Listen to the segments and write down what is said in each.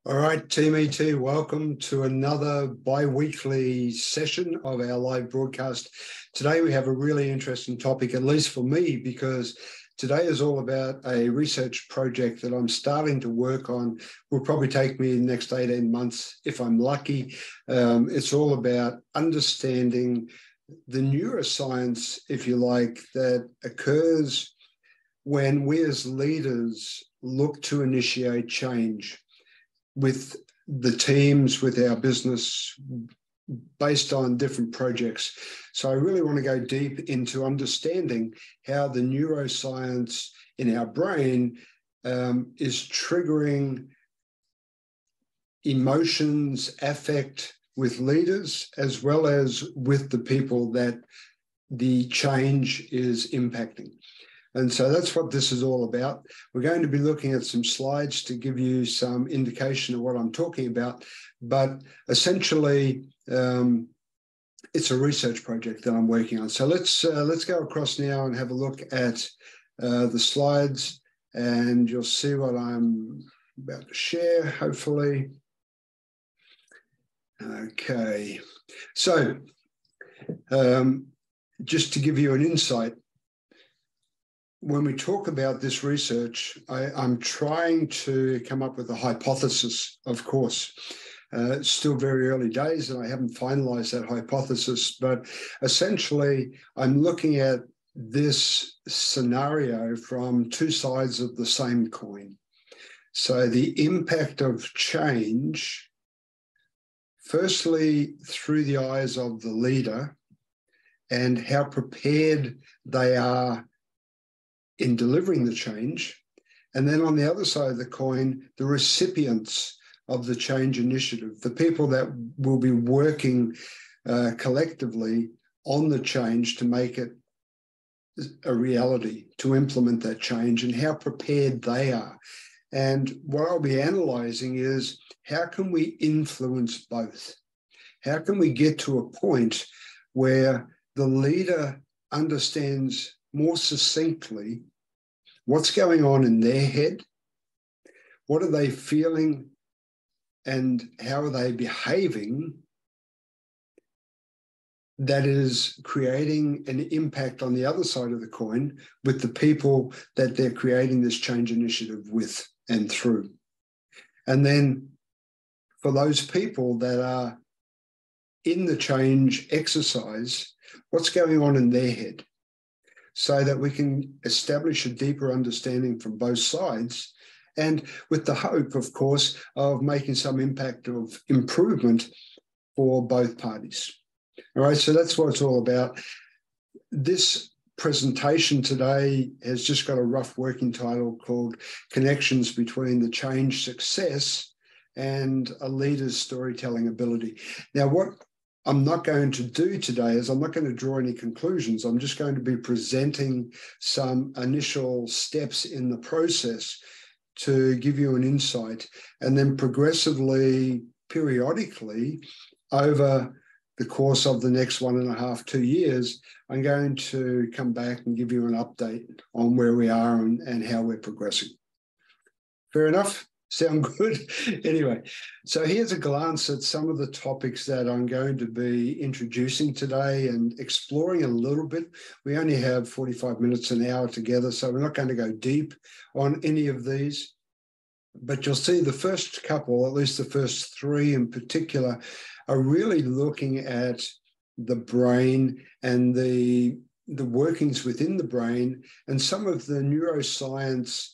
All right, Team ET, welcome to another bi-weekly session of our live broadcast. Today we have a really interesting topic, at least for me, because today is all about a research project that I'm starting to work on. Will probably take me the next 18 months if I'm lucky. It's all about understanding the neuroscience, if you like, that occurs when we as leaders look to initiate change with the teams, with our business, based on different projects. So I really want to go deep into understanding how the neuroscience in our brain is triggering emotions, affect with leaders, as well as with the people that the change is impacting. And so that's what this is all about. We're going to be looking at some slides to give you some indication of what I'm talking about. But essentially, it's a research project that I'm working on. So let's go across now and have a look at the slides, and you'll see what I'm about to share, hopefully. Okay. So just to give you an insight, when we talk about this research, I'm trying to come up with a hypothesis, of course. It's still very early days and I haven't finalized that hypothesis, but essentially I'm looking at this scenario from two sides of the same coin. So the impact of change, firstly through the eyes of the leader and how prepared they are in delivering the change, and then on the other side of the coin, the recipients of the change initiative, the people that will be working collectively on the change to make it a reality, to implement that change, and how prepared they are. And what I'll be analysing is how can we influence both? How can we get to a point where the leader understands more succinctly what's going on in their head, what are they feeling, and how are they behaving that is creating an impact on the other side of the coin with the people that they're creating this change initiative with and through. And then for those people that are in the change exercise, what's going on in their head, so that we can establish a deeper understanding from both sides, and with the hope, of course, of making some impact of improvement for both parties. All right, so that's what it's all about. This presentation today has just got a rough working title called Connections Between the Change Success and a Leader's Storytelling Ability. Now, what I'm not going to do today is I'm not going to draw any conclusions. I'm just going to be presenting some initial steps in the process to give you an insight, and then progressively, periodically, over the course of the next 1.5 to 2 years, I'm going to come back and give you an update on where we are and how we're progressing. Fair enough? Sound good? Anyway, so here's a glance at some of the topics that I'm going to be introducing today and exploring a little bit. We only have 45 minutes, an hour together, so we're not going to go deep on any of these. But you'll see the first couple, at least the first three in particular, are really looking at the brain and the workings within the brain and some of the neuroscience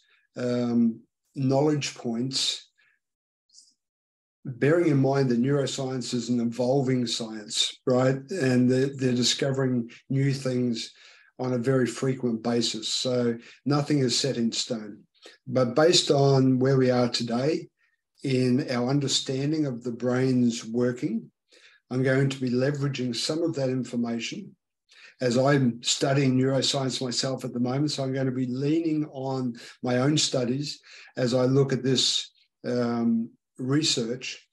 knowledge points, bearing in mind that neuroscience is an evolving science, right? And they're discovering new things on a very frequent basis. So nothing is set in stone. But based on where we are today in our understanding of the brain's working, I'm going to be leveraging some of that information as I'm studying neuroscience myself at the moment. So I'm going to be leaning on my own studies as I look at this research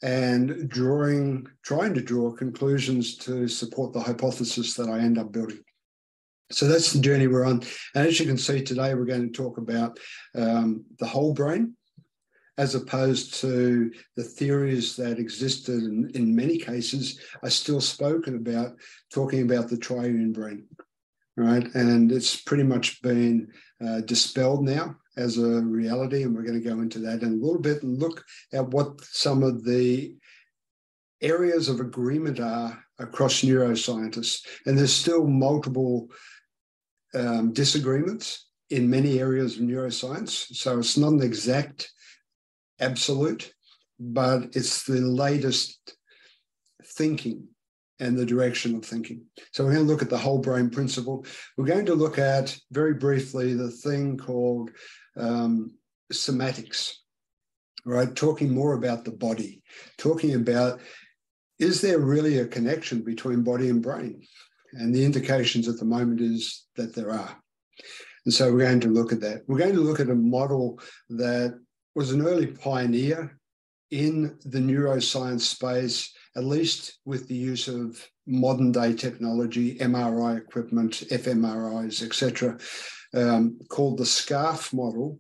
and trying to draw conclusions to support the hypothesis that I end up building. So that's the journey we're on. And as you can see today, we're going to talk about the whole brain, as opposed to the theories that existed in many cases are still spoken about, talking about the triune brain, right? And it's pretty much been dispelled now as a reality, and we're going to go into that in a little bit and look at what some of the areas of agreement are across neuroscientists. And there's still multiple disagreements in many areas of neuroscience. So it's not an exact absolute, but it's the latest thinking and the direction of thinking. So we're going to look at the whole brain principle. We're going to look at, very briefly, the thing called somatics, right? Talking more about the body, talking about, is there really a connection between body and brain? And the indications at the moment is that there are. And so we're going to look at that. We're going to look at a model that was an early pioneer in the neuroscience space, at least with the use of modern day technology, MRI equipment, fMRIs, etc., called the SCARF model.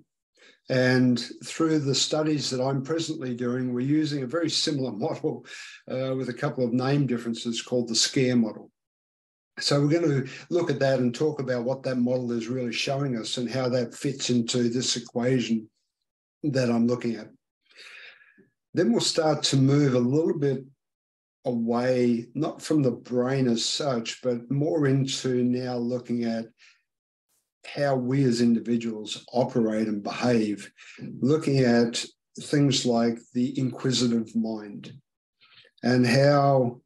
And through the studies that I'm presently doing, we're using a very similar model with a couple of name differences called the SCARE model. So we're going to look at that and talk about what that model is really showing us and how that fits into this equation that I'm looking at. Then we'll start to move a little bit away, not from the brain as such, but more into now looking at how we as individuals operate and behave, looking at things like the inquisitive mind and how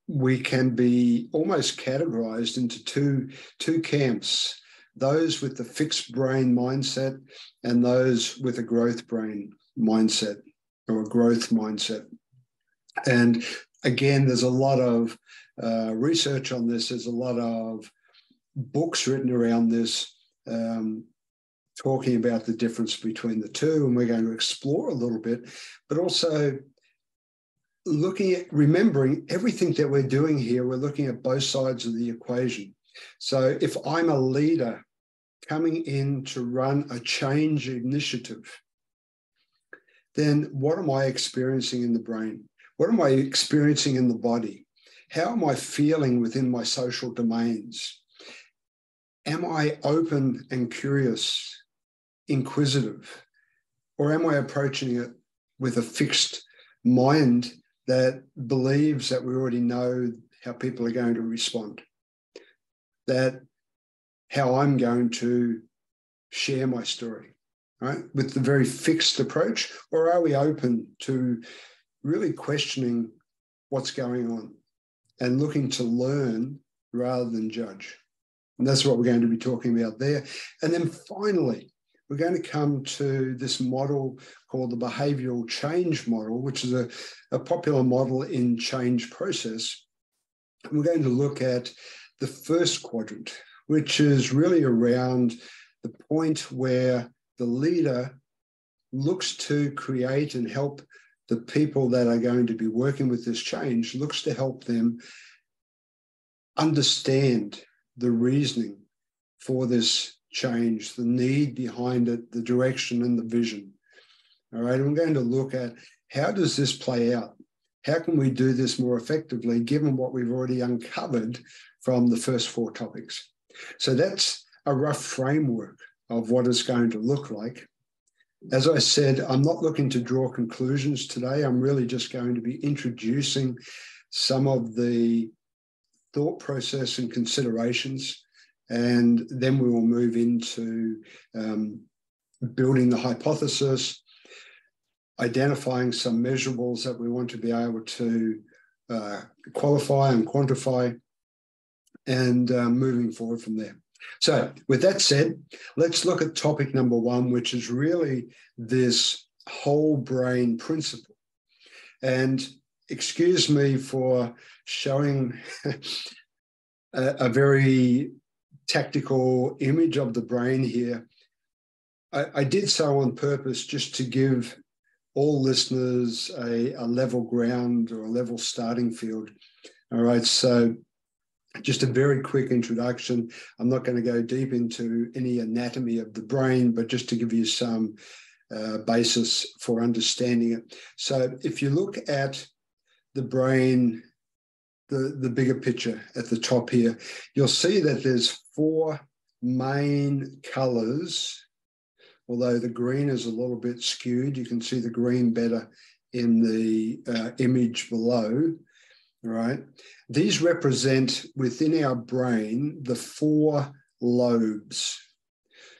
we can be almost categorized into two camps, those with the fixed brain mindset and those with a growth brain mindset or a growth mindset. And again, there's a lot of research on this. There's a lot of books written around this, talking about the difference between the two. And we're going to explore a little bit, but also looking at, remembering everything that we're doing here, we're looking at both sides of the equation. So if I'm a leader coming in to run a change initiative, then what am I experiencing in the brain? What am I experiencing in the body? How am I feeling within my social domains? Am I open and curious, inquisitive, or am I approaching it with a fixed mind that believes that we already know how people are going to respond, that how I'm going to share my story, right, with the very fixed approach? Or are we open to really questioning what's going on and looking to learn rather than judge? And that's what we're going to be talking about there. And then finally, we're going to come to this model called the behavioral change model, which is a popular model in change process. And we're going to look at the first quadrant, which is really around the point where the leader looks to create and help the people that are going to be working with this change, looks to help them understand the reasoning for this change, the need behind it, the direction and the vision. All right, and we're going to look at, how does this play out? How can we do this more effectively given what we've already uncovered from the first four topics? So that's a rough framework of what it's going to look like. As I said, I'm not looking to draw conclusions today. I'm really just going to be introducing some of the thought process and considerations, and then we will move into building the hypothesis, identifying some measurables that we want to be able to qualify and quantify, and moving forward from there. So with that said, let's look at topic number one, which is really this whole brain principle. And excuse me for showing a very tactical image of the brain here. I did so on purpose just to give all listeners a level ground or a level starting field. All right, so just a very quick introduction. I'm not going to go deep into any anatomy of the brain, but just to give you some basis for understanding it. So if you look at the brain, the bigger picture at the top here, you'll see that there's 4 main colors, although the green is a little bit skewed. You can see the green better in the image below, right? These represent within our brain the 4 lobes.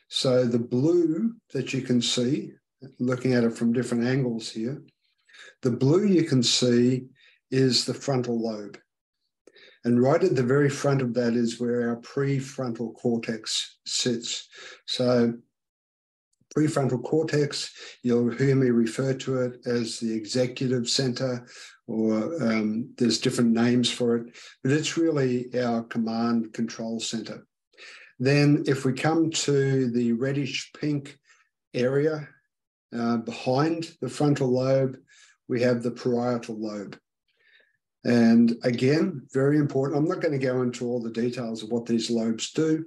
So the blue that you can see, looking at it from different angles here, the blue you can see is the frontal lobe. And right at the very front of that is where our prefrontal cortex sits. So prefrontal cortex, you'll hear me refer to it as the executive center, or there's different names for it, but it's really our command control center. Then if we come to the reddish pink area behind the frontal lobe, we have the parietal lobe. And again, very important. I'm not going to go into all the details of what these lobes do.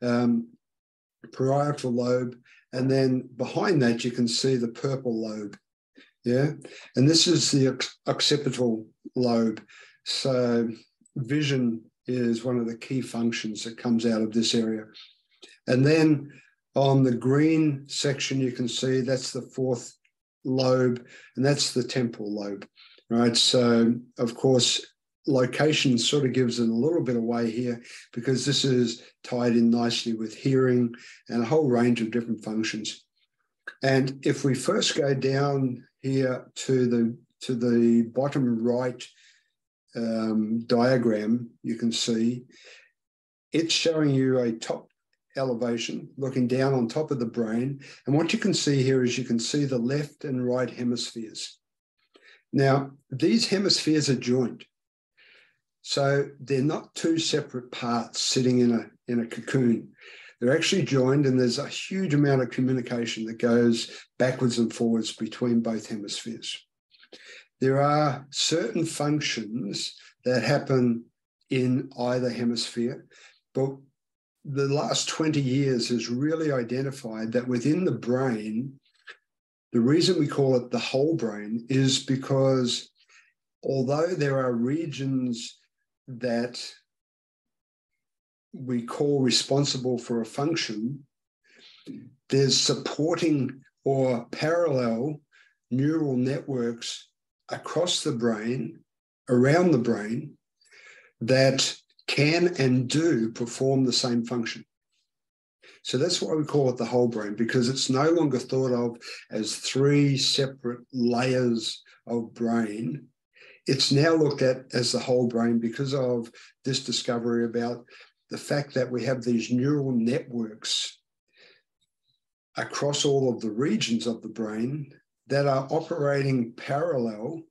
Parietal lobe, and then behind that you can see the purple lobe. Yeah, and this is the occipital lobe. So vision is one of the key functions that comes out of this area. And then on the green section, you can see that's the 4th lobe, and that's the temporal lobe. Right, so of course, location sort of gives it a little bit away here, because this is tied in nicely with hearing and a whole range of different functions. And if we first go down here to the bottom right diagram, you can see it's showing you a top elevation looking down on top of the brain. And what you can see here is you can see the left and right hemispheres. Now, these hemispheres are joined. So they're not 2 separate parts sitting in a cocoon. They're actually joined, and there's a huge amount of communication that goes backwards and forwards between both hemispheres. There are certain functions that happen in either hemisphere, but the last 20 years has really identified that within the brain, the reason we call it the whole brain is because although there are regions that we call responsible for a function, there's supporting or parallel neural networks across the brain, around the brain, that can and do perform the same function. So that's why we call it the whole brain, because it's no longer thought of as 3 separate layers of brain. It's now looked at as the whole brain because of this discovery about the fact that we have these neural networks across all of the regions of the brain that are operating parallel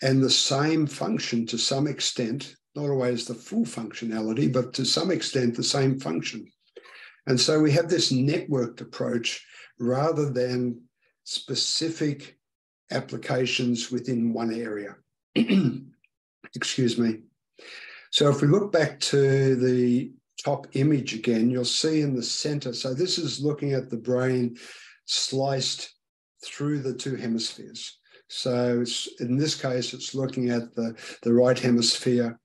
and the same function to some extent, not always the full functionality, but to some extent the same function. And so we have this networked approach rather than specific applications within one area. Excuse me. So if we look back to the top image again, you'll see in the center, so this is looking at the brain sliced through the 2 hemispheres. So it's, in this case, it's looking at the right hemisphere,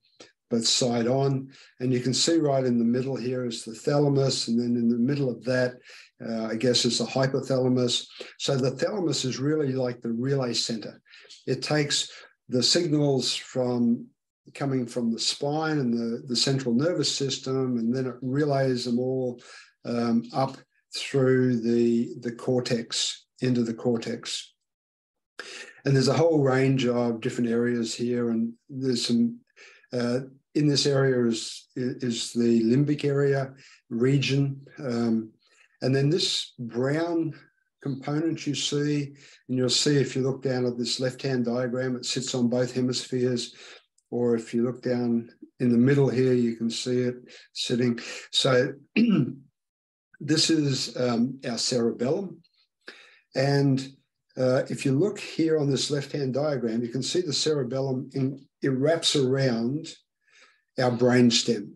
but side on. And you can see right in the middle here is the thalamus, and then in the middle of that, I guess, is the hypothalamus. So the thalamus is really like the relay center. It takes the signals coming from the spine and the central nervous system, and then it relays them all up through the cortex, into the cortex. And there's a whole range of different areas here, and there's some, in this area is the limbic area region. And then this brown component you see, and you'll see if you look down at this left-hand diagram, it sits on both hemispheres, or if you look down in the middle here, you can see it sitting. So this is our cerebellum. And if you look here on this left-hand diagram, you can see the cerebellum, it wraps around our brainstem.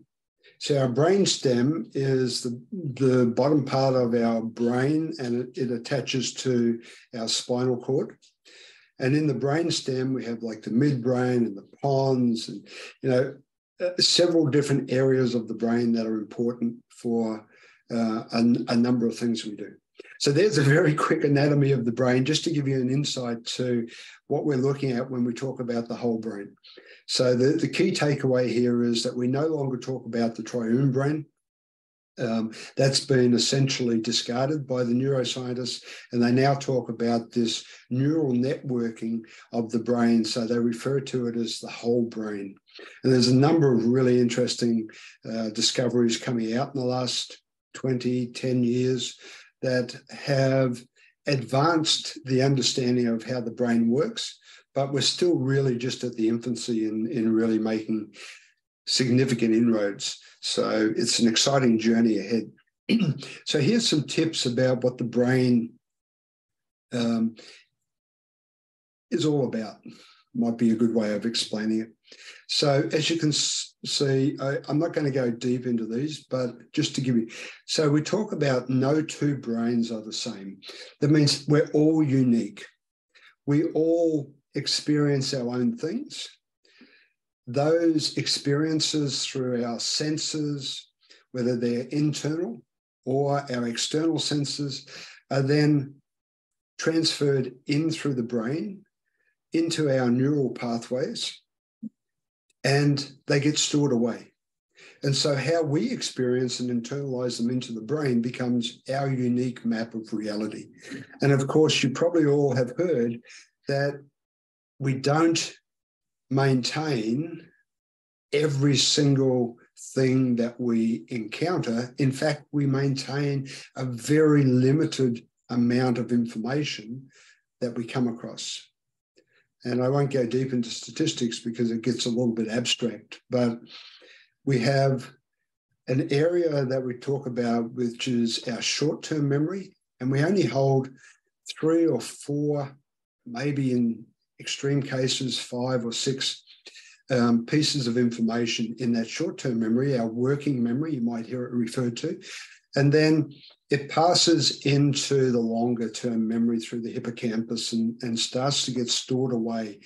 So our brain stem is the bottom part of our brain, and it attaches to our spinal cord. And in the brain stem, we have like the midbrain and the pons, and several different areas of the brain that are important for a number of things we do. So there's a very quick anatomy of the brain, just to give you an insight to what we're looking at when we talk about the whole brain. So the key takeaway here is that we no longer talk about the triune brain. That's been essentially discarded by the neuroscientists, and they now talk about this neural networking of the brain. So they refer to it as the whole brain. And there's a number of really interesting discoveries coming out in the last 10 years that have advanced the understanding of how the brain works, but we're still really just at the infancy in really making significant inroads. So it's an exciting journey ahead. So here's some tips about what the brain is all about. Might be a good way of explaining it. So as you can see, I'm not going to go deep into these, but just to give you, so we talk about no two brains are the same. That means we're all unique. We all experience our own things. Those experiences through our senses, whether they're internal or our external senses, are then transferred in through the brain into our neural pathways, and they get stored away. And so how we experience and internalize them into the brain becomes our unique map of reality. And of course, you probably all have heard that we don't maintain every single thing that we encounter. In fact, we maintain a very limited amount of information that we come across. And I won't go deep into statistics because it gets a little bit abstract, but we have an area that we talk about, which is our short-term memory, and we only hold 3 or 4, maybe in extreme cases, 5 or 6 pieces of information in that short-term memory, our working memory, you might hear it referred to. And then it passes into the longer-term memory through the hippocampus and starts to get stored away.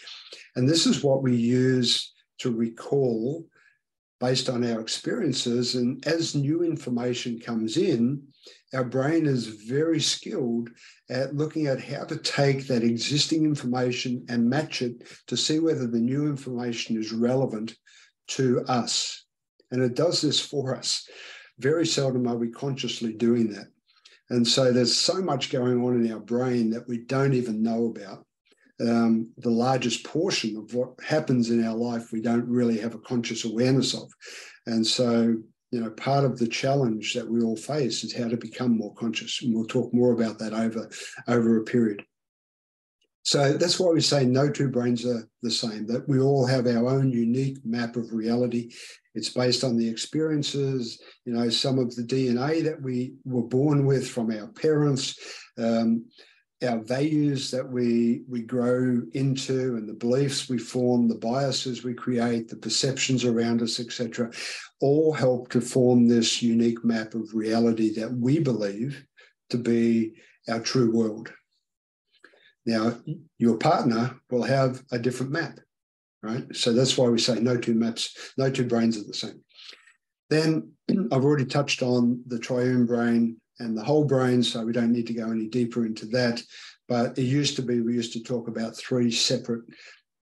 And this is what we use to recall based on our experiences. And as new information comes in, our brain is very skilled at looking at how to take that existing information and match it to see whether the new information is relevant to us. And it does this for us. Very seldom are we consciously doing that. And so there's so much going on in our brain that we don't even know about. The largest portion of what happens in our life, we don't really have a conscious awareness of. And so, part of the challenge that we all face is how to become more conscious. And we'll talk more about that over a period. So that's why we say no two brains are the same, that we all have our own unique map of reality. It's based on the experiences, some of the DNA that we were born with from our parents, our values that we grow into, and the beliefs we form, the biases we create, the perceptions around us, etc., all help to form this unique map of reality that we believe to be our true world. Now, your partner will have a different map, right? So that's why we say no two brains are the same. Then I've already touched on the triune brain and the whole brain, so we don't need to go any deeper into that. But we used to talk about 3 separate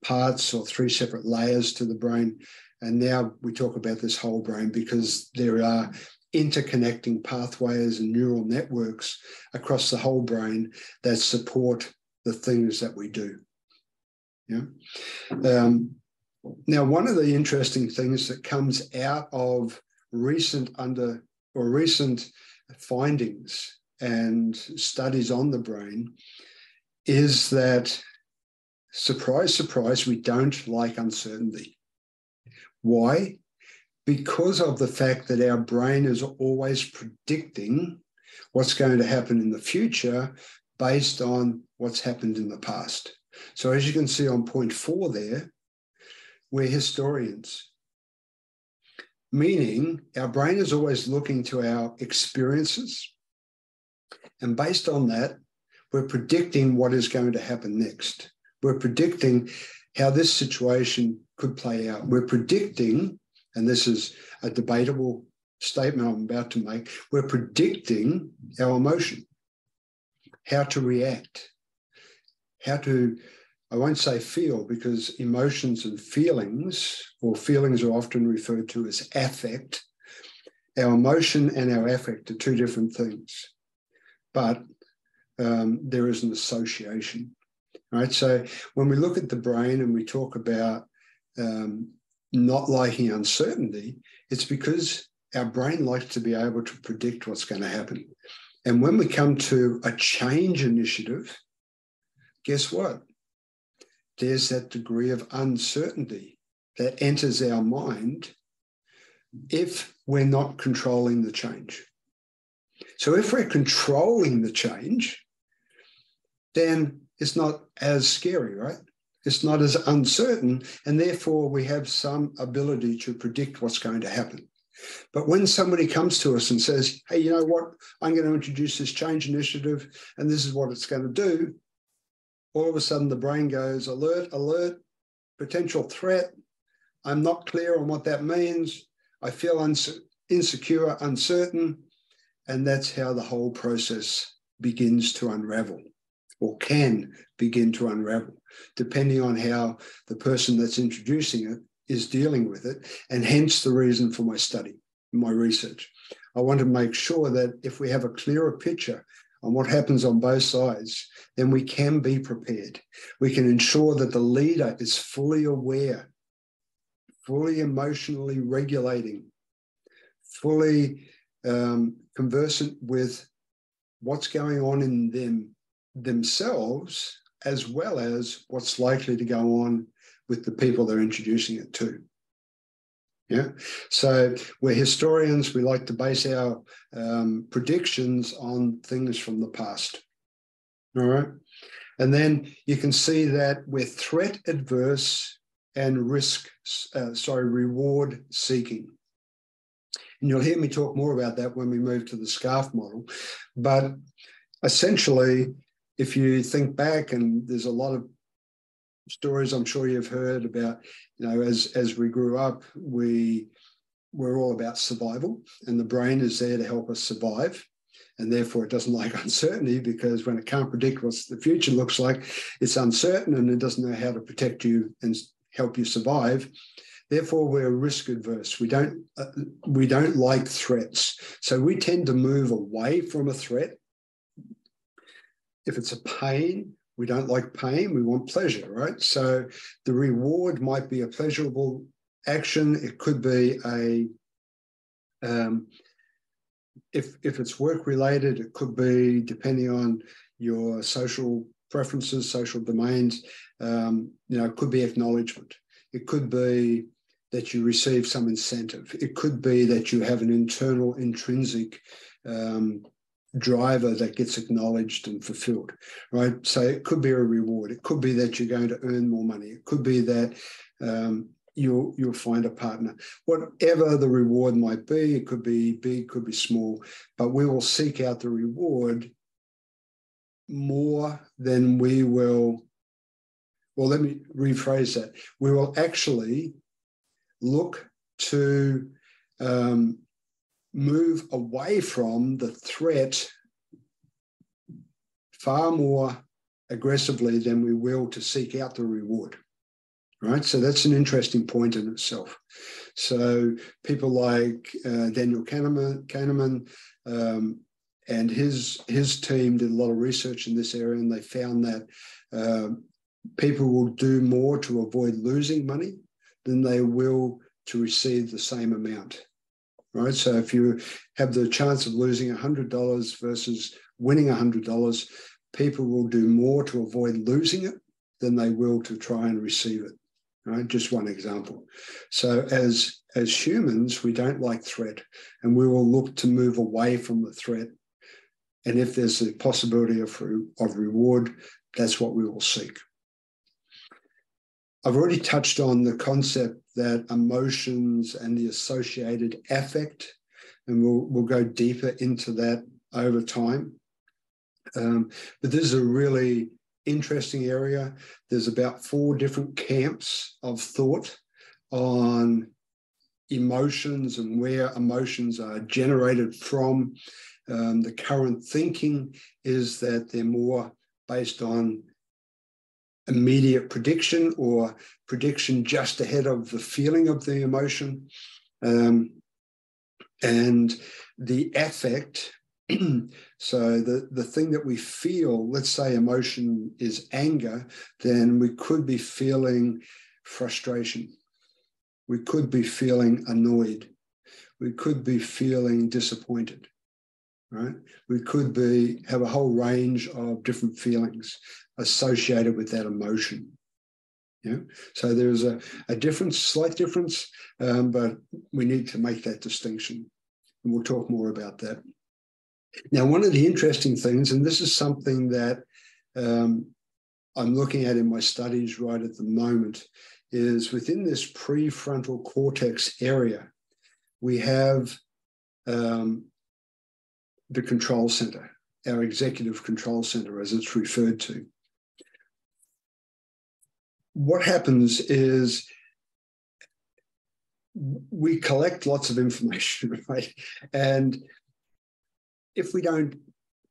parts or 3 separate layers to the brain. And now we talk about this whole brain because there are interconnecting pathways and neural networks across the whole brain that support the things that we do. Yeah. Now, one of the interesting things that comes out of recent findings and studies on the brain is that, surprise, surprise, we don't like uncertainty. Why? Because of the fact that our brain is always predicting what's going to happen in the future based on what's happened in the past. So as you can see on point 4 there, we're historians. meaning our brain is always looking to our experiences. And based on that, we're predicting what is going to happen next. We're predicting how this situation could play out. We're predicting, and this is a debatable statement I'm about to make, we're predicting our emotion, how to react, how to, I won't say feel, because emotions and feelings, or feelings are often referred to as affect. Our emotion and our affect are two different things, but there is an association, right? So when we look at the brain and we talk about not liking uncertainty, it's because our brain likes to be able to predict what's going to happen. And when we come to a change initiative, guess what? There's that degree of uncertainty that enters our mind if we're not controlling the change. So if we're controlling the change, then it's not as scary, right? It's not as uncertain, and therefore we have some ability to predict what's going to happen. But when somebody comes to us and says, hey, you know what, I'm going to introduce this change initiative and this is what it's going to do, all of a sudden the brain goes, alert, alert, potential threat. I'm not clear on what that means. I feel insecure, uncertain. And that's how the whole process begins to unravel, or can begin to unravel, depending on how the person that's introducing it is dealing with it, and hence the reason for my study, my research. I want to make sure that if we have a clearer picture on what happens on both sides, then we can be prepared. We can ensure that the leader is fully aware, fully emotionally regulating, fully conversant with what's going on in themselves, as well as what's likely to go on with the people they're introducing it to. Yeah. So we're historians. We like to base our predictions on things from the past. All right. And then you can see that we're threat adverse and reward seeking. And you'll hear me talk more about that when we move to the SCARF model. But essentially, if you think back, and there's a lot of stories I'm sure you've heard about, you know, as we grew up, we're all about survival, and the brain is there to help us survive. And therefore it doesn't like uncertainty, because when it can't predict what the future looks like, it's uncertain and it doesn't know how to protect you and help you survive. Therefore, we're risk adverse. We don't like threats. So we tend to move away from a threat. If it's a pain, we don't like pain. We want pleasure, right? So the reward might be a pleasurable action. It could be if it's work related, it could be, depending on your social preferences, social domains, it could be acknowledgement. It could be that you receive some incentive. It could be that you have an internal intrinsic driver that gets acknowledged and fulfilled, right? So it could be a reward. It could be that you're going to earn more money. It could be that you'll find a partner. Whatever the reward might be, it could be big, could be small, but we will seek out the reward more than we will. Well, let me rephrase that. We will actually look to move away from the threat far more aggressively than we will to seek out the reward, right? So that's an interesting point in itself. So people like Daniel Kahneman and his team did a lot of research in this area, and they found that people will do more to avoid losing money than they will to receive the same amount. Right. So if you have the chance of losing $100 versus winning $100, people will do more to avoid losing it than they will to try and receive it. Right. Just one example. So as humans, we don't like threat, and we will look to move away from the threat. And if there's a possibility of reward, that's what we will seek. I've already touched on the concept that emotions and the associated affect, and we'll go deeper into that over time. But this is a really interesting area. There's about 4 different camps of thought on emotions and where emotions are generated from. The current thinking is that they're more based on immediate prediction or prediction just ahead of the feeling of the emotion. And the affect, so the thing that we feel, let's say emotion is anger, then we could be feeling frustration. We could be feeling annoyed. We could be feeling disappointed, right? We could have a whole range of different feelings associated with that emotion. Yeah. So there's a difference, slight difference, but we need to make that distinction. And we'll talk more about that. Now, one of the interesting things, and this is something that I'm looking at in my studies right at the moment, is within this prefrontal cortex area, we have the control center, our executive control center, as it's referred to. What happens is we collect lots of information, right? And if we don't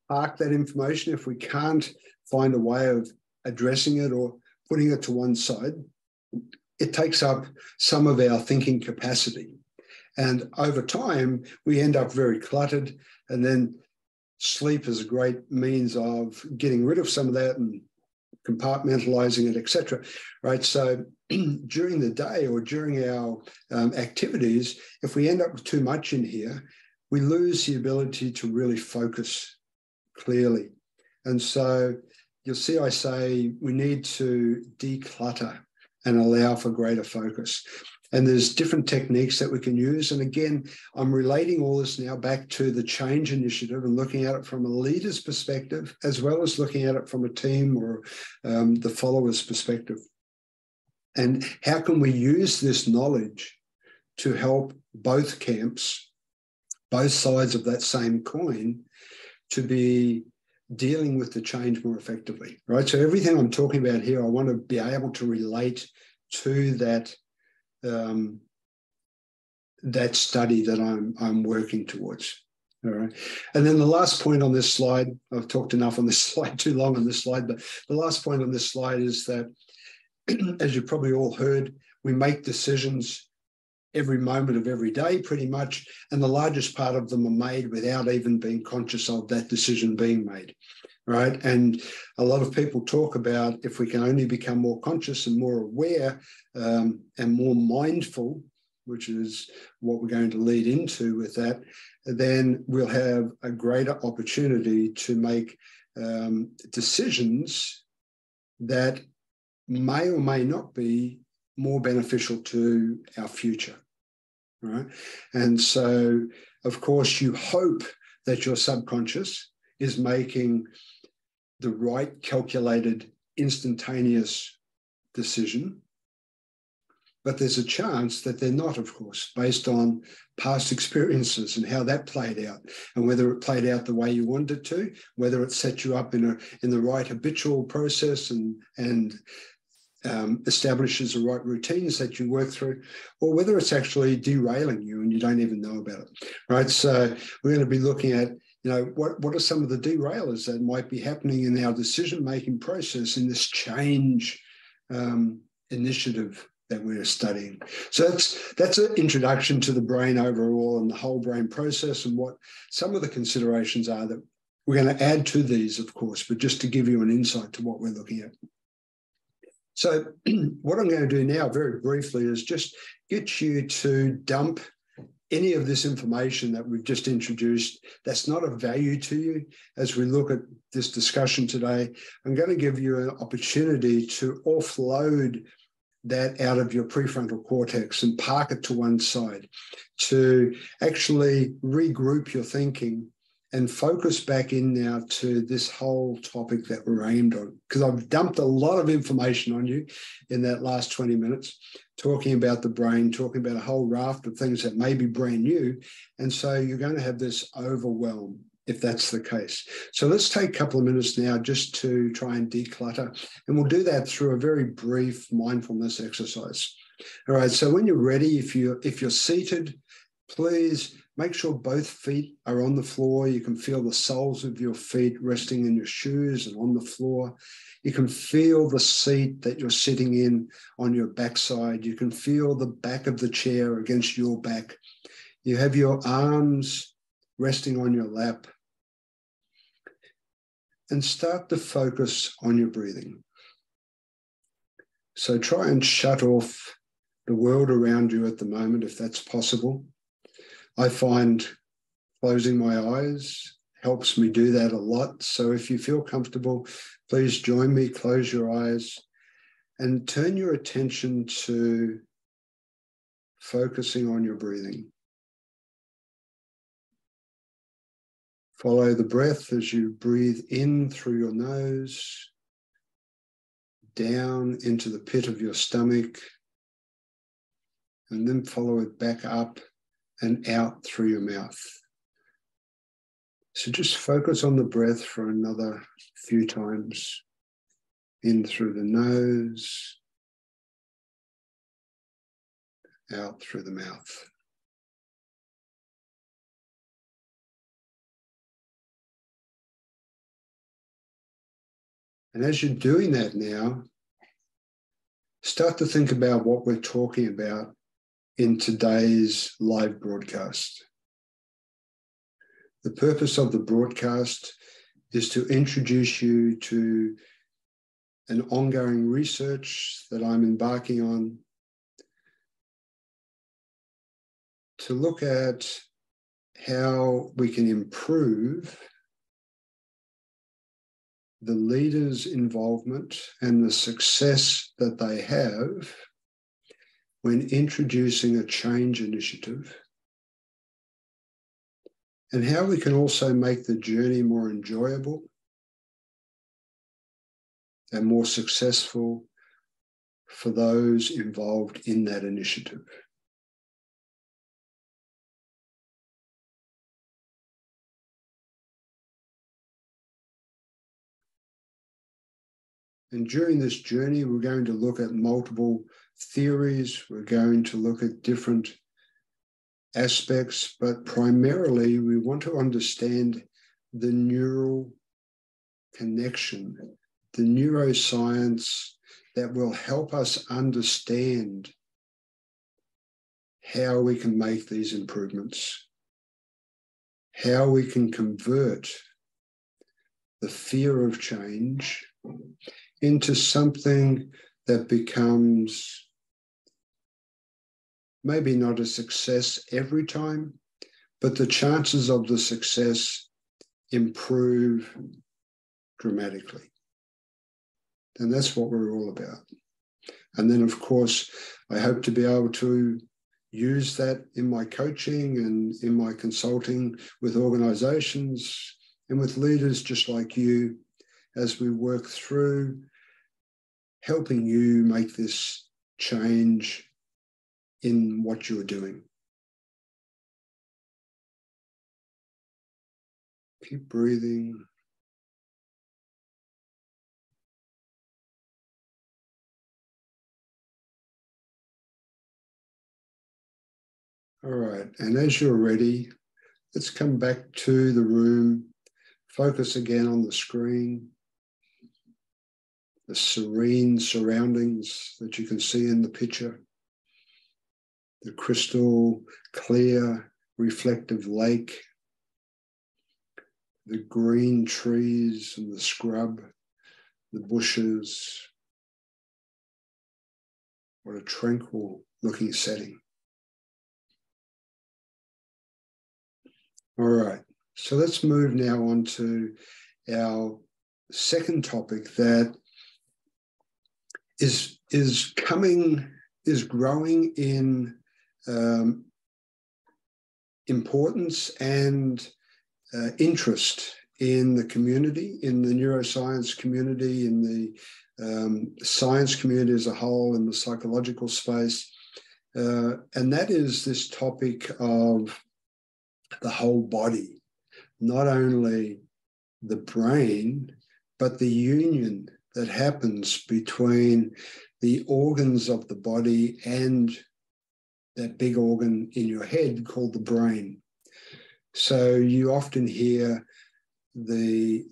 park that information, if we can't find a way of addressing it or putting it to one side, it takes up some of our thinking capacity. And over time, we end up very cluttered, and then sleep is a great means of getting rid of some of that and compartmentalizing it, etc. Right? So during the day or during our activities, if we end up with too much in here, we lose the ability to really focus clearly. And so you'll see I say we need to declutter and allow for greater focus. And there's different techniques that we can use. And again, I'm relating all this now back to the change initiative and looking at it from a leader's perspective, as well as looking at it from a team or the followers' perspective. And how can we use this knowledge to help both camps, both sides of that same coin, to be dealing with the change more effectively, right? So everything I'm talking about here, I want to be able to relate to that that study that I'm working towards. All right. And then the last point on this slide, I've talked enough on this slide, too long on this slide, but the last point on this slide is that, as you've probably all heard, we make decisions every moment of every day, pretty much, and the largest part of them are made without even being conscious of that decision being made, right? And a lot of people talk about if we can only become more conscious and more aware and more mindful, which is what we're going to lead into with that, then we'll have a greater opportunity to make decisions that may or may not be more beneficial to our future, right? And so, of course, you hope that your subconscious is making the right calculated, instantaneous decision, but there's a chance that they're not, of course, based on past experiences and how that played out, and whether it played out the way you wanted it to, whether it set you up in the right habitual process and establishes the right routines that you work through, or whether it's actually derailing you and you don't even know about it, right? So we're going to be looking at, what are some of the derailers that might be happening in our decision-making process in this change initiative that we're studying. So that's an introduction to the brain overall and the whole brain process, and what some of the considerations are that we're going to add to these, of course, but just to give you an insight to what we're looking at. So what I'm going to do now very briefly is just get you to dump any of this information that we've just introduced that's not of value to you as we look at this discussion today. I'm going to give you an opportunity to offload that out of your prefrontal cortex and park it to one side, to actually regroup your thinking and focus back in now to this whole topic that we're aimed on, because I've dumped a lot of information on you in that last 20 minutes, talking about the brain, talking about a whole raft of things that may be brand new. And so you're going to have this overwhelm if that's the case. So let's take a couple of minutes now just to try and declutter. And we'll do that through a very brief mindfulness exercise. All right, so when you're ready, if you're seated, please make sure both feet are on the floor. You can feel the soles of your feet resting in your shoes and on the floor. You can feel the seat that you're sitting in on your backside. You can feel the back of the chair against your back. You have your arms resting on your lap. And start to focus on your breathing. So try and shut off the world around you at the moment, if that's possible. I find closing my eyes helps me do that a lot. So if you feel comfortable, please join me, close your eyes, and turn your attention to focusing on your breathing. Follow the breath as you breathe in through your nose, down into the pit of your stomach, and then follow it back up and out through your mouth. So just focus on the breath for another few times. In through the nose, out through the mouth. And as you're doing that now, start to think about what we're talking about in today's live broadcast. The purpose of the broadcast is to introduce you to an ongoing research that I'm embarking on to look at how we can improve the leaders' involvement and the success that they have when introducing a change initiative, and how we can also make the journey more enjoyable and more successful for those involved in that initiative. And during this journey, we're going to look at multiple theories. We're going to look at different aspects, but primarily we want to understand the neural connection, the neuroscience that will help us understand how we can make these improvements, how we can convert the fear of change into something that becomes maybe not a success every time, but the chances of the success improve dramatically. And that's what we're all about. And then, of course, I hope to be able to use that in my coaching and in my consulting with organizations and with leaders just like you as we work through helping you make this change in what you're doing. Keep breathing. All right, and as you're ready, let's come back to the room. Focus again on the screen, the serene surroundings that you can see in the picture, the crystal clear, reflective lake, the green trees and the scrub, the bushes. What a tranquil looking setting. All right, so let's move now on to our second topic that is growing in importance and interest in the community, in the neuroscience community, in the science community as a whole, in the psychological space. And that is this topic of the whole body, not only the brain, but the union that happens between the organs of the body and that big organ in your head called the brain. So you often hear the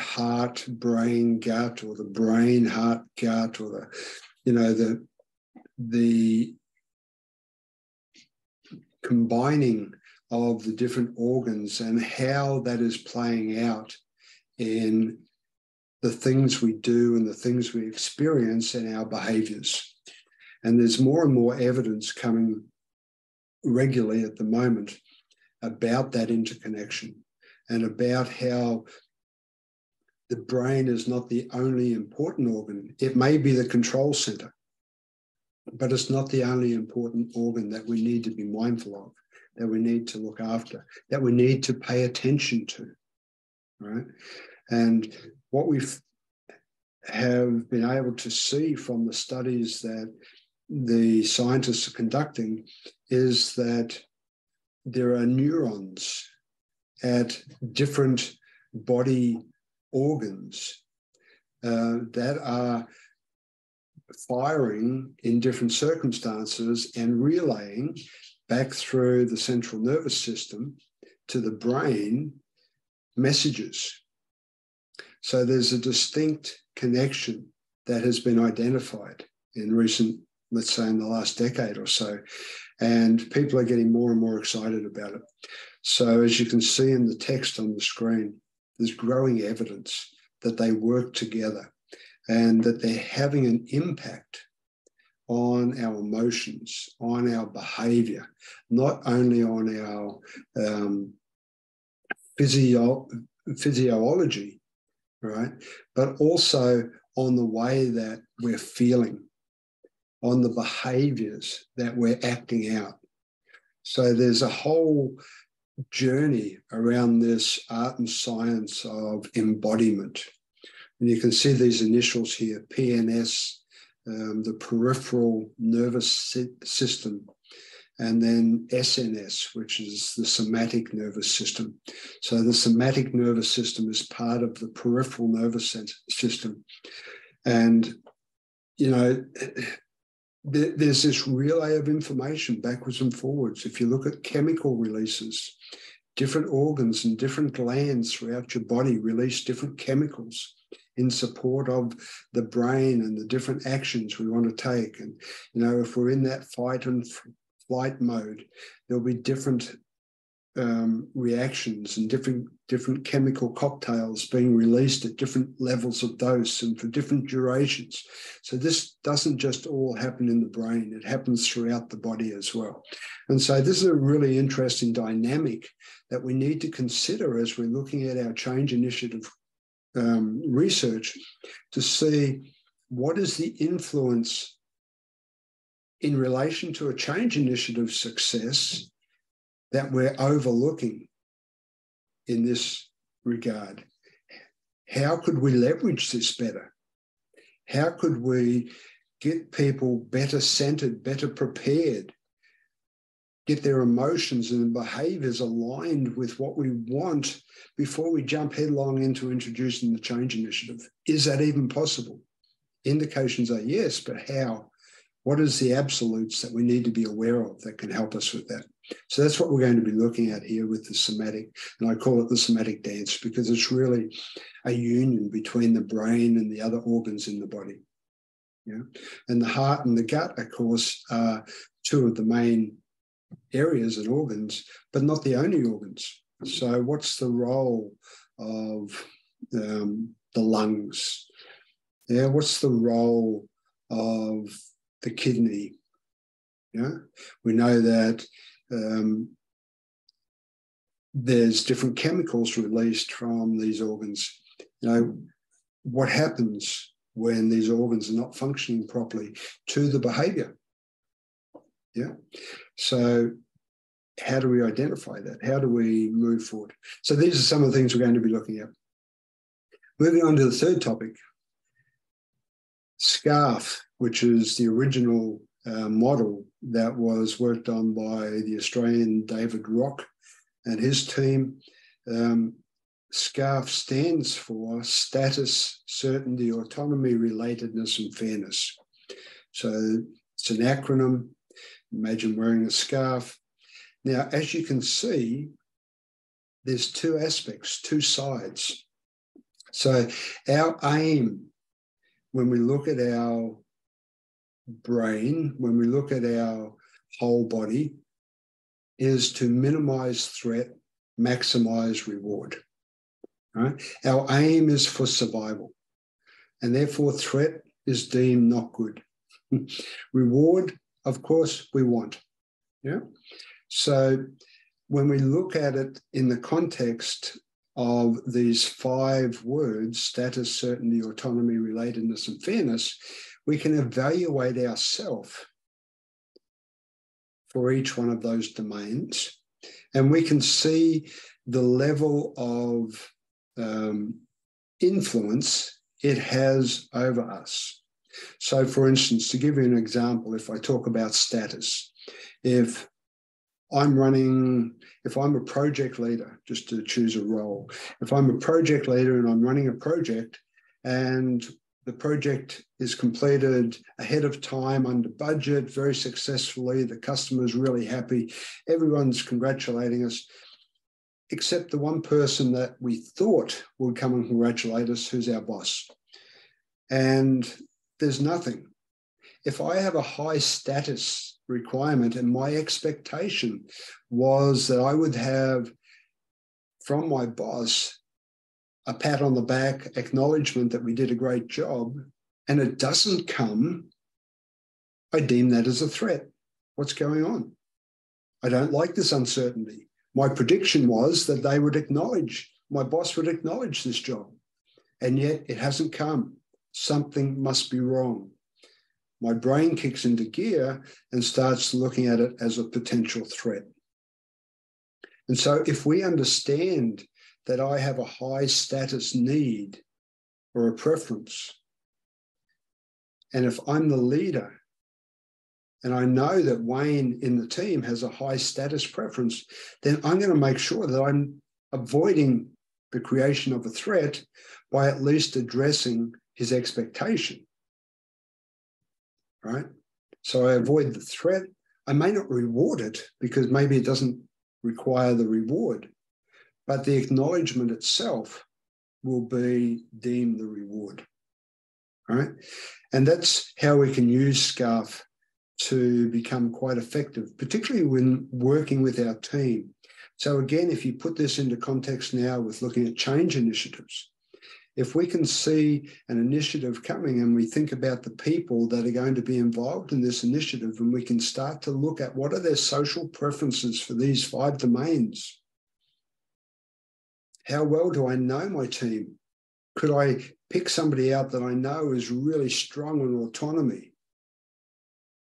heart, brain, gut, or the brain, heart, gut, or the combining of the different organs and how that is playing out in the things we do and the things we experience in our behaviors. And there's more and more evidence coming regularly at the moment about that interconnection and about how the brain is not the only important organ. It may be the control center, but it's not the only important organ that we need to be mindful of, that we need to look after, that we need to pay attention to, right? And what we have been able to see from the studies that the scientists are conducting is that there are neurons at different body organs that are firing in different circumstances and relaying back through the central nervous system to the brain messages. So there's a distinct connection that has been identified in recent, let's say in the last decade or so, and people are getting more and more excited about it. So as you can see in the text on the screen, there's growing evidence that they work together and that they're having an impact on our emotions, on our behavior, not only on our physiology, right, but also on the way that we're feeling, on the behaviors that we're acting out. So there's a whole journey around this art and science of embodiment. And you can see these initials here, PNS, the peripheral nervous system, and then SNS, which is the somatic nervous system. So the somatic nervous system is part of the peripheral nervous system. And, you know, there's this relay of information backwards and forwards. If you look at chemical releases, different organs and different glands throughout your body release different chemicals in support of the brain and the different actions we want to take. And, you know, if we're in that fight and flight mode, there'll be different reactions and different chemical cocktails being released at different levels of dose and for different durations. So this doesn't just all happen in the brain, it happens throughout the body as well. And so this is a really interesting dynamic that we need to consider as we're looking at our change initiative research to see what is the influence in relation to a change initiative success that we're overlooking in this regard. How could we leverage this better? How could we get people better centered, better prepared, get their emotions and behaviors aligned with what we want before we jump headlong into introducing the change initiative? Is that even possible? Indications are yes, but how? What is the absolutes that we need to be aware of that can help us with that? So that's what we're going to be looking at here with the somatic, and I call it the somatic dance because it's really a union between the brain and the other organs in the body. Yeah? And the heart and the gut, of course, are two of the main areas and organs, but not the only organs. So what's the role of the lungs? Yeah, what's the role of the kidney? Yeah, we know that there's different chemicals released from these organs. You know, what happens when these organs are not functioning properly to the behavior? Yeah, so how do we identify that? How do we move forward? So these are some of the things we're going to be looking at. Moving on to the third topic, SCARF, which is the original model that was worked on by the Australian David Rock and his team. SCARF stands for status, certainty, autonomy, relatedness, and fairness. So it's an acronym. Imagine wearing a scarf. Now, as you can see, there's two aspects, two sides. So our aim, when we look at our brain, when we look at our whole body, is to minimize threat, maximize reward. Right? Our aim is for survival, and therefore threat is deemed not good. Reward, of course, we want. Yeah. So when we look at it in the context of these 5 words, status, certainty, autonomy, relatedness, and fairness, we can evaluate ourselves for each one of those domains, and we can see the level of influence it has over us. So, for instance, to give you an example, if I talk about status, if I'm a project leader, just to choose a role, if I'm a project leader and I'm running a project and the project is completed ahead of time, under budget, very successfully, the customer's really happy, everyone's congratulating us, except the one person that we thought would come and congratulate us, who's our boss. And there's nothing. If I have a high status requirement and my expectation was that I would have from my boss a pat on the back, acknowledgement that we did a great job, and it doesn't come, I deem that as a threat. What's going on? I don't like this uncertainty. My prediction was that they would acknowledge, my boss would acknowledge this job, and yet it hasn't come. Something must be wrong. My brain kicks into gear and starts looking at it as a potential threat. And so if we understand that I have a high status need or a preference, and if I'm the leader and I know that Wayne in the team has a high status preference, then I'm going to make sure that I'm avoiding the creation of a threat by at least addressing his expectation, right? So I avoid the threat. I may not reward it because maybe it doesn't require the reward, but the acknowledgement itself will be deemed the reward, right? And that's how we can use SCARF to become quite effective, particularly when working with our team. So again, if you put this into context now with looking at change initiatives, if we can see an initiative coming and we think about the people that are going to be involved in this initiative, and we can start to look at what are their social preferences for these 5 domains. How well do I know my team? Could I pick somebody out that I know is really strong in autonomy?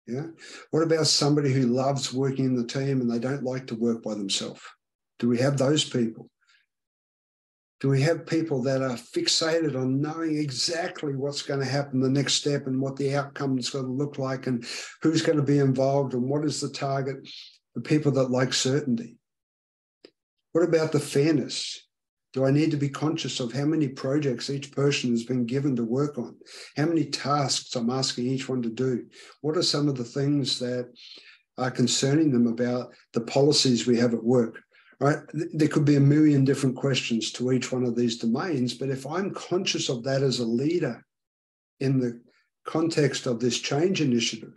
Yeah. What about somebody who loves working in the team and they don't like to work by themselves? Do we have those people? Do we have people that are fixated on knowing exactly what's going to happen, the next step, and what the outcome is going to look like, and who's going to be involved, and what is the target? The people that like certainty. What about the fairness? Do I need to be conscious of how many projects each person has been given to work on? How many tasks I'm asking each one to do? What are some of the things that are concerning them about the policies we have at work? Right? There could be a million different questions to each one of these domains, but if I'm conscious of that as a leader in the context of this change initiative,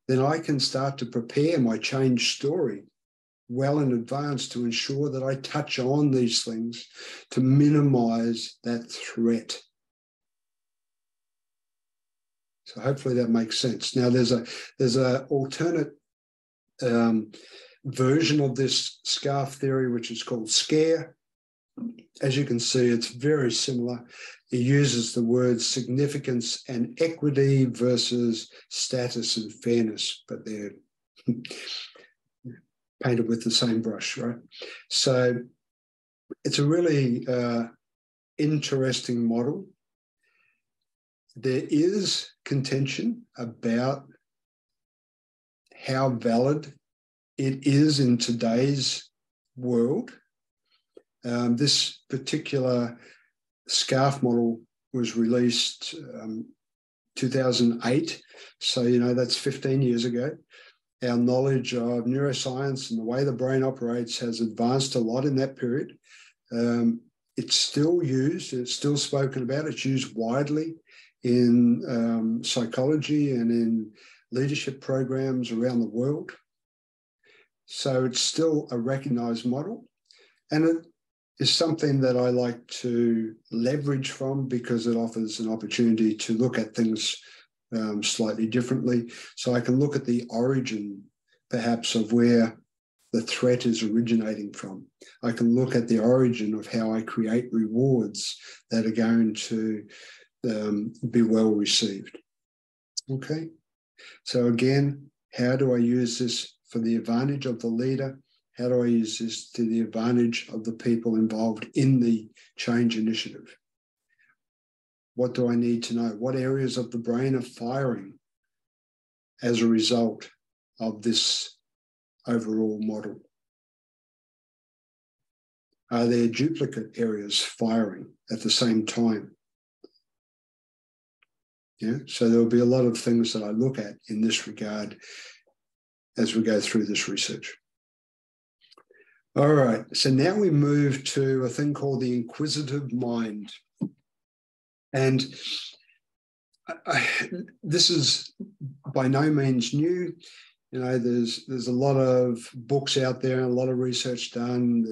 then I can start to prepare my change story well in advance to ensure that I touch on these things to minimize that threat. So hopefully that makes sense. Now there's a alternate version of this SCARF theory, which is called SCARE. As you can see, it's very similar. It uses the words significance and equity versus status and fairness, but they're painted with the same brush, right? So it's a really interesting model. There is contention about how valid it is in today's world. This particular scarf model was released 2008. So, that's 15 years ago. Our knowledge of neuroscience and the way the brain operates has advanced a lot in that period. It's still used, it's still spoken about, it's used widely in psychology and in leadership programs around the world. So it's still a recognized model. And it is something that I like to leverage from because it offers an opportunity to look at things slightly differently. So I can look at the origin, perhaps, of where the threat is originating from. I can look at the origin of how I create rewards that are going to be well received. Okay. So again, how do I use this for the advantage of the leader? How do I use this to the advantage of the people involved in the change initiative? What do I need to know? What areas of the brain are firing as a result of this overall model? Are there duplicate areas firing at the same time? Yeah, so there'll be a lot of things that I look at in this regard as we go through this research. All right, so now we move to a thing called the inquisitive mind. And this is by no means new. There's a lot of books out there and a lot of research done.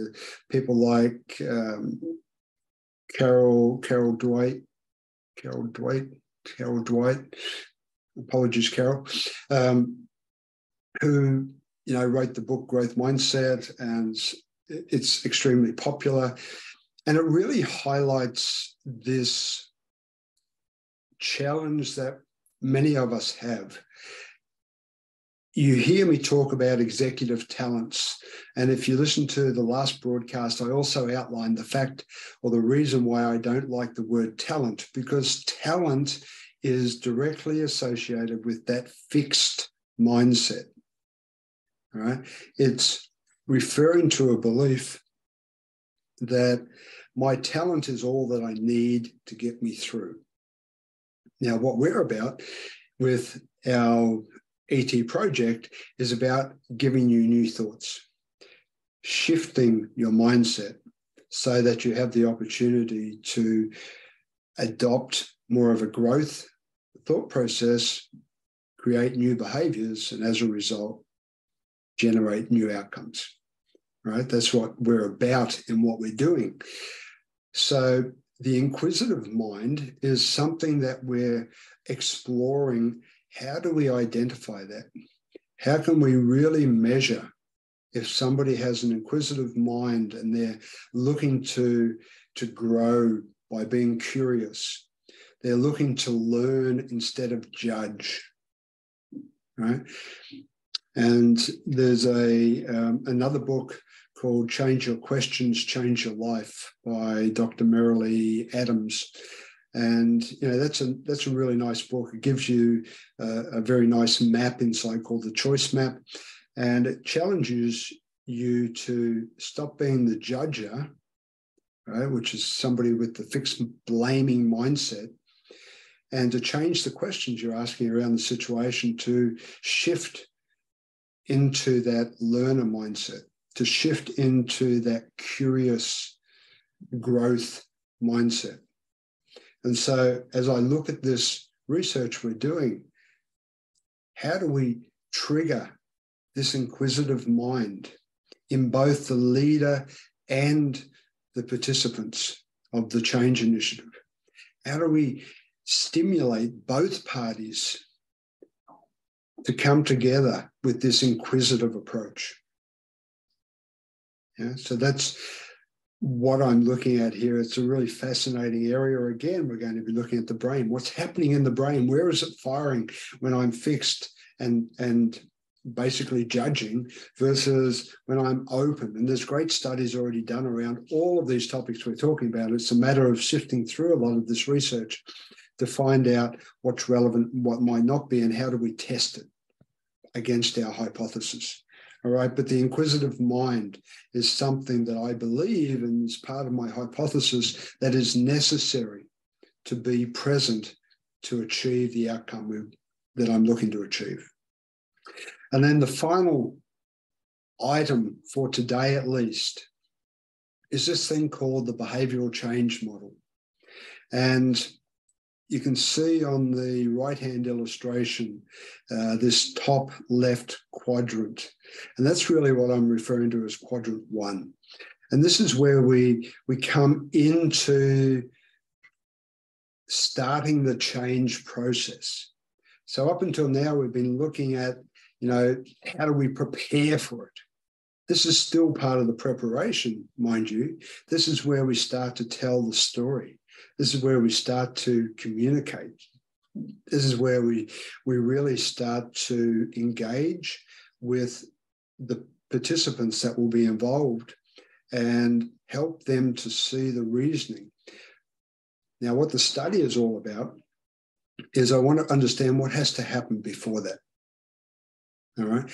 People like Carol Dwight. Apologies, Carol. Who wrote the book Growth Mindset, and it's extremely popular. And it really highlights this challenge that many of us have. You hear me talk about executive talents. And if you listen to the last broadcast, I also outlined the fact or the reason why I don't like the word talent, because talent is directly associated with that fixed mindset. All right? It's referring to a belief that my talent is all that I need to get me through. Now, what we're about with our ET project is about giving you new thoughts, shifting your mindset so that you have the opportunity to adopt more of a growth thought process, create new behaviors, and as a result, generate new outcomes, right? That's what we're about in what we're doing. So the inquisitive mind is something that we're exploring. How do we identify that? How can we really measure if somebody has an inquisitive mind and they're looking to grow by being curious? They're looking to learn instead of judge, right? And there's another book called Change Your Questions, Change Your Life by Dr. Marilee Adams. And that's a really nice book. It gives you a very nice map inside called the choice map. And it challenges you to stop being the judger, right, which is somebody with the fixed blaming mindset, and to change the questions you're asking around the situation to shift into that learner mindset, to shift into that curious growth mindset. And so as I look at this research we're doing, how do we trigger this inquisitive mind in both the leader and the participants of the change initiative? How do we stimulate both parties to come together with this inquisitive approach? Yeah, so that's what I'm looking at here. It's a really fascinating area. Again, we're going to be looking at the brain. What's happening in the brain? Where is it firing when I'm fixed and basically judging versus when I'm open. And there's great studies already done around all of these topics we're talking about. It's a matter of sifting through a lot of this research to find out what's relevant, what might not be, and how do we test it against our hypothesis. All right, but the inquisitive mind is something that I believe, and is part of my hypothesis, that is necessary to be present to achieve the outcome that I'm looking to achieve. And then the final item for today, at least, is this thing called the behavioral change model. And you can see on the right-hand illustration, this top left quadrant. And that's really what I'm referring to as quadrant 1. And this is where we come into starting the change process. So up until now, we've been looking at, how do we prepare for it? This is still part of the preparation, mind you. This is where we start to tell the story. This is where we start to communicate. This is where we really start to engage with the participants that will be involved and help them to see the reasoning. Now, what the study is all about is I want to understand what has to happen before that. All right.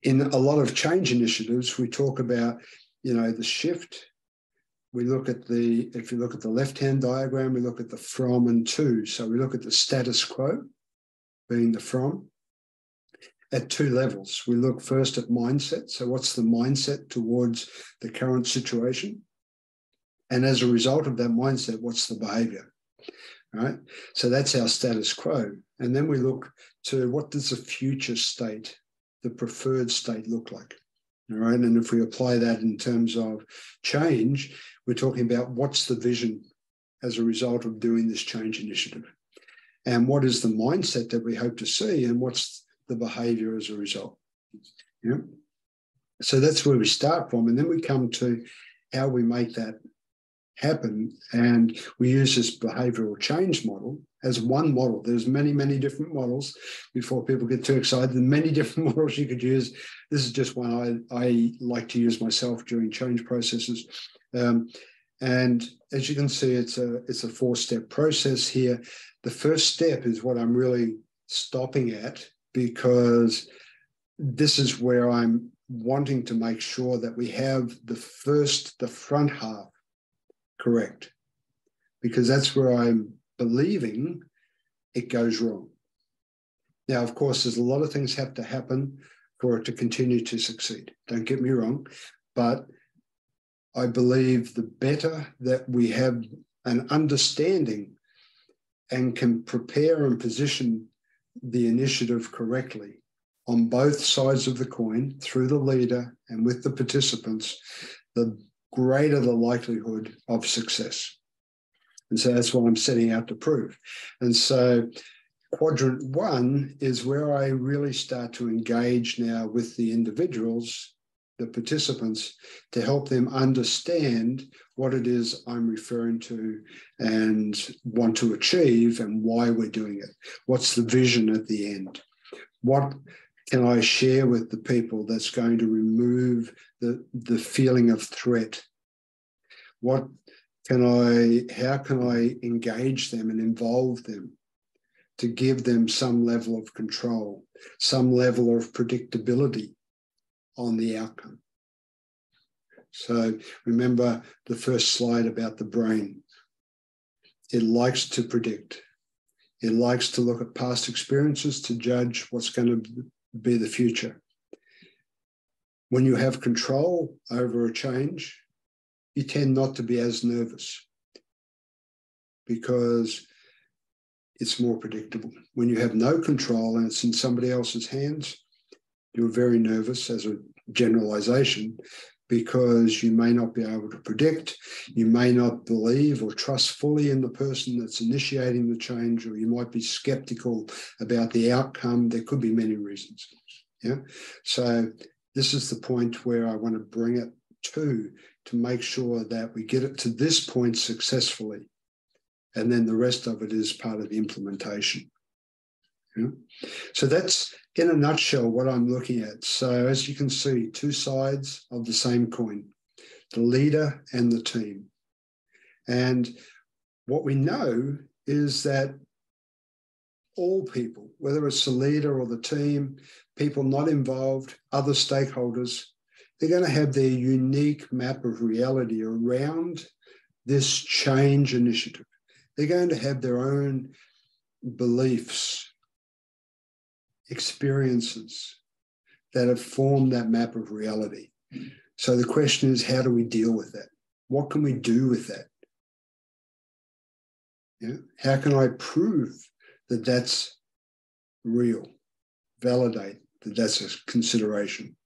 In a lot of change initiatives, we talk about, the shift. We look at if you look at the left-hand diagram, we look at the from and to. So we look at the status quo, being the from, at 2 levels. We look first at mindset. So what's the mindset towards the current situation? And as a result of that mindset, what's the behavior? Right? So that's our status quo. And then we look to what does the future state, the preferred state, look like? All right. And if we apply that in terms of change, we're talking about what's the vision as a result of doing this change initiative? And what is the mindset that we hope to see? And what's the behavior as a result? Yeah. So that's where we start from. And then we come to how we make that happen. And we use this behavioral change model as one model. There's many, many different models. Before people get too excited, there's many different models you could use. This is just one I like to use myself during change processes. And as you can see, it's a 4-step process here. The first step is what I'm really stopping at, because this is where I'm wanting to make sure that we have the front half correct, because that's where I'm believing it goes wrong. Now, of course, there's a lot of things have to happen for it to continue to succeed. Don't get me wrong, but I believe the better that we have an understanding and can prepare and position the initiative correctly on both sides of the coin, through the leader and with the participants, the greater the likelihood of success. And so that's what I'm setting out to prove. And so quadrant 1 is where I really start to engage now with the individuals, the participants, to help them understand what it is I'm referring to and want to achieve and why we're doing it. What's the vision at the end? What can I share with the people that's going to remove the feeling of threat? How can I engage them and involve them to give them some level of control, some level of predictability on the outcome? So remember the first slide about the brain. It likes to predict. It likes to look at past experiences to judge what's going to be the future. When you have control over a change, you tend not to be as nervous because it's more predictable. When you have no control and it's in somebody else's hands, you're very nervous, as a generalization, because you may not be able to predict, you may not believe or trust fully in the person that's initiating the change, or you might be skeptical about the outcome. There could be many reasons. Yeah. So this is the point where I want to bring it to make sure that we get it to this point successfully. And then the rest of it is part of the implementation. You know? So that's, in a nutshell, what I'm looking at. So as you can see, two sides of the same coin, the leader and the team. And what we know is that all people, whether it's the leader or the team, people not involved, other stakeholders, they're going to have their unique map of reality around this change initiative. They're going to have their own beliefs, experiences that have formed that map of reality. So the question is, how do we deal with that? What can we do with that? Yeah? How can I prove that that's real, validate that that's a consideration?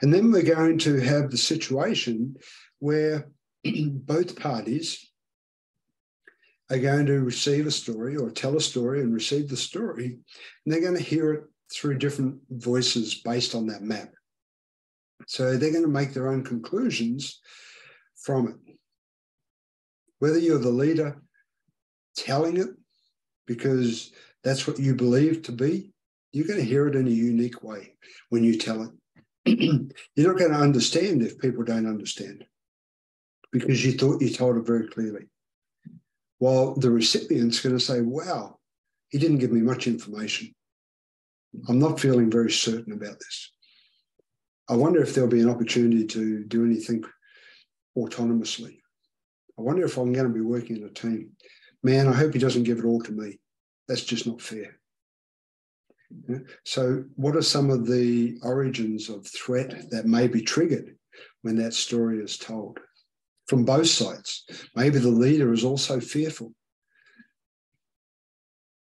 And then we're going to have the situation where both parties are going to receive a story or tell a story and receive the story, and they're going to hear it through different voices based on that map. So they're going to make their own conclusions from it. Whether you're the leader telling it because that's what you believe to be, you're going to hear it in a unique way when you tell it. You're not going to understand if people don't understand because you thought you told it very clearly. While the recipient's going to say, wow, he didn't give me much information. I'm not feeling very certain about this. I wonder if there'll be an opportunity to do anything autonomously. I wonder if I'm going to be working in a team. Man, I hope he doesn't give it all to me. That's just not fair. Yeah? So what are some of the origins of threat that may be triggered when that story is told? From both sides. Maybe the leader is also fearful.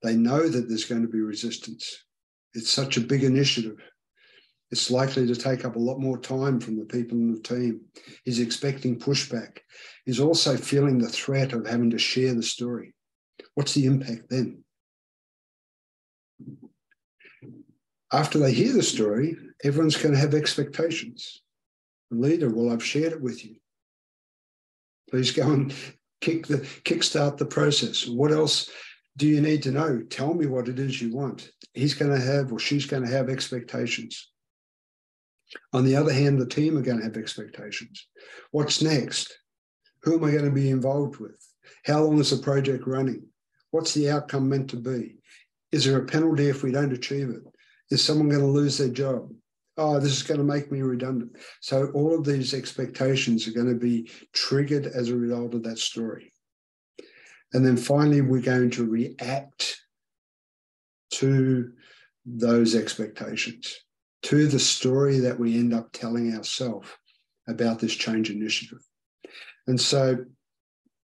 They know that there's going to be resistance. It's such a big initiative. It's likely to take up a lot more time from the people in the team. He's expecting pushback. He's also feeling the threat of having to share the story. What's the impact then? After they hear the story, everyone's going to have expectations. The leader will have shared it with you. Please go and kickstart the process. What else do you need to know? Tell me what it is you want. He's going to have, or she's going to have, expectations. On the other hand, the team are going to have expectations. What's next? Who am I going to be involved with? How long is the project running? What's the outcome meant to be? Is there a penalty if we don't achieve it? Is someone going to lose their job? Oh, this is going to make me redundant. So all of these expectations are going to be triggered as a result of that story. And then finally, we're going to react to those expectations, to the story that we end up telling ourselves about this change initiative. And so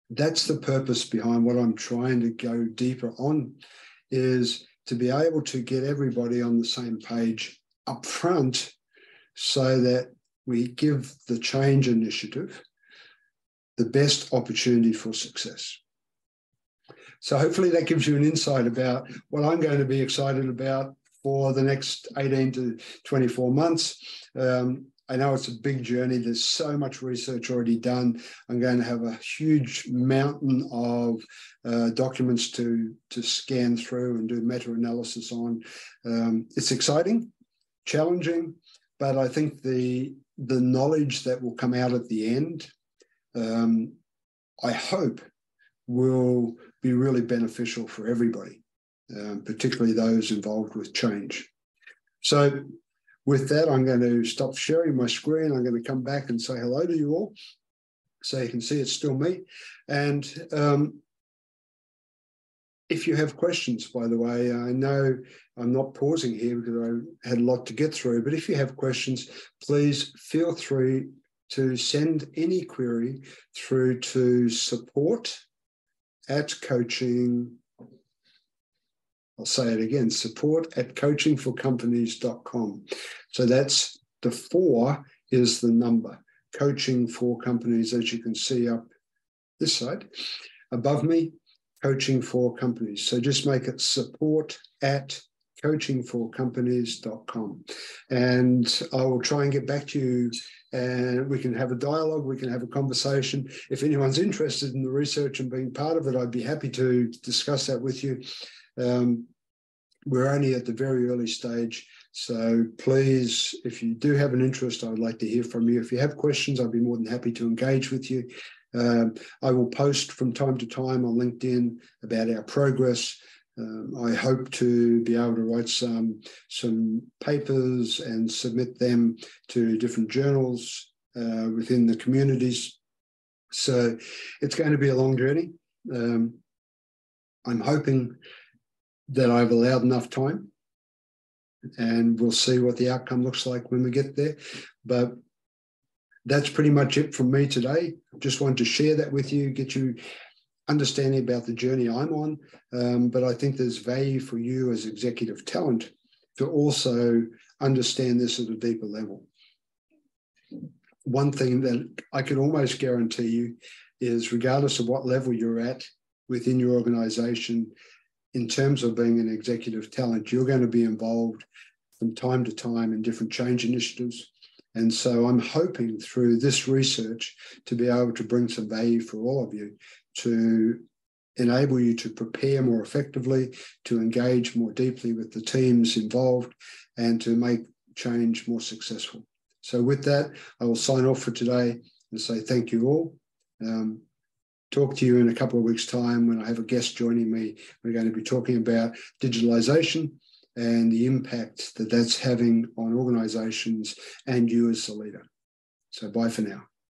that's the purpose behind what I'm trying to go deeper on, is to be able to get everybody on the same page up front so that we give the change initiative the best opportunity for success. So hopefully that gives you an insight about what I'm going to be excited about for the next 18 to 24 months. I know it's a big journey. There's so much research already done. I'm going to have a huge mountain of documents to scan through and do meta-analysis on. It's exciting, challenging, but I think the knowledge that will come out at the end, I hope, will be really beneficial for everybody, particularly those involved with change. So with that, I'm going to stop sharing my screen. I'm going to come back and say hello to you all so you can see it's still me. And if you have questions, by the way, I know I'm not pausing here because I had a lot to get through, but if you have questions, please feel free to send any query through to support@coaching. I'll say it again, support@coachingforcompanies.com. So that's the 4 is the number, Coaching for Companies, as you can see up this side above me, Coaching for Companies. So just make it support@coachingforcompanies.com. And I will try and get back to you and we can have a dialogue, we can have a conversation. If anyone's interested in the research and being part of it, I'd be happy to discuss that with you. we're only at the very early stage. So please, if you do have an interest, I would like to hear from you. If you have questions, I'd be more than happy to engage with you. I will post from time to time on LinkedIn about our progress. I hope to be able to write some papers and submit them to different journals within the communities. So it's going to be a long journey. I'm hoping that I've allowed enough time, and we'll see what the outcome looks like when we get there. But that's pretty much it from me today. Just wanted to share that with you, get you understanding about the journey I'm on. But I think there's value for you as executive talent to also understand this at a deeper level. One thing that I could almost guarantee you is, regardless of what level you're at within your organization, in terms of being an executive talent, you're going to be involved from time to time in different change initiatives. And so I'm hoping through this research to be able to bring some value for all of you, to enable you to prepare more effectively, to engage more deeply with the teams involved, and to make change more successful. So with that, I will sign off for today and say thank you all. Talk to you in a couple of weeks' time when I have a guest joining me. We're going to be talking about digitalization and the impact that that's having on organizations and you as the leader. So bye for now.